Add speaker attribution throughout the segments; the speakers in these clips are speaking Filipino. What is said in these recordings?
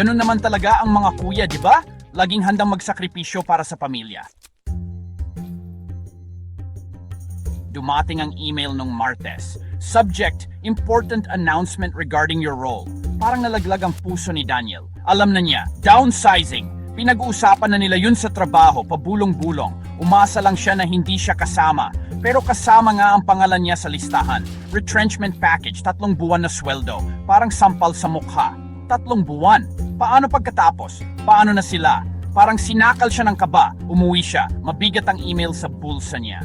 Speaker 1: Ganun naman talaga ang mga kuya, di ba? Laging handang magsakripisyo para sa pamilya. Dumating ang email nung Martes. Subject, important announcement regarding your role. Parang nalaglag ang puso ni Daniel. Alam na niya, downsizing. Pinag-uusapan na nila yun sa trabaho, pabulong-bulong. Umasa lang siya na hindi siya kasama. Pero kasama nga ang pangalan niya sa listahan. Retrenchment package, 3 buwan na sweldo. Parang sampal sa mukha. 3 buwan. Paano pagkatapos? Paano na sila? Parang sinakal siya ng kaba. Umuwi siya. Mabigat ang email sa bulsa niya.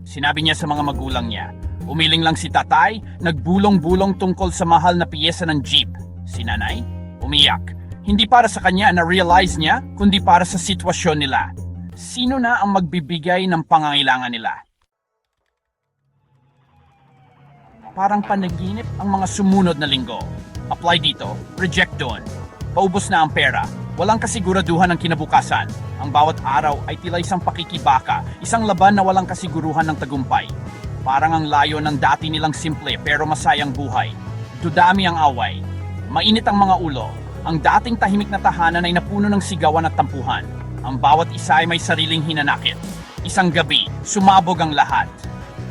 Speaker 1: Sinabi niya sa mga magulang niya. Umiling lang si tatay, nagbulong-bulong tungkol sa mahal na piyesa ng jeep. Si nanay, umiyak. Hindi para sa kanya na-realize niya, kundi para sa sitwasyon nila. Sino na ang magbibigay ng pangangailangan nila? Parang panaginip ang mga sumunod na linggo. Apply dito, reject doon. Paubos na ang pera. Walang kasiguraduhan ng kinabukasan. Ang bawat araw ay tila isang pakikibaka, isang laban na walang kasiguruhan ng tagumpay. Parang ang layo ng dati nilang simple pero masayang buhay. Dudami ang away. Mainit ang mga ulo. Ang dating tahimik na tahanan ay napuno ng sigawan at tampuhan. Ang bawat isa ay may sariling hinanakit. Isang gabi, sumabog ang lahat.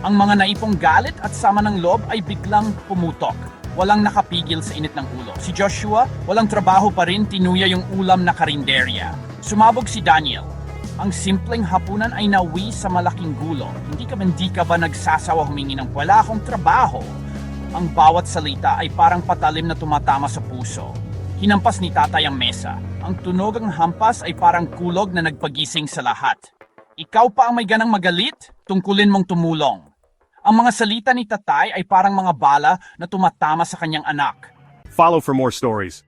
Speaker 1: Ang mga naipong galit at sama ng loob ay biglang pumutok. Walang nakapigil sa init ng ulo. Si Joshua, walang trabaho pa rin, tinuya yung ulam na karinderya. Sumabog si Daniel. Ang simpleng hapunan ay nawi sa malaking gulo. Hindi ka ba nagsasawa humingi ng wala akong trabaho? Ang bawat salita ay parang patalim na tumatama sa puso. Hinampas ni tatay ang mesa. Ang tunog ng hampas ay parang kulog na nagpagising sa lahat. Ikaw pa ang may ganang magalit? Tungkulin mong tumulong. Ang mga salita ni tatay ay parang mga bala na tumatama sa kanyang anak.
Speaker 2: Follow for more stories.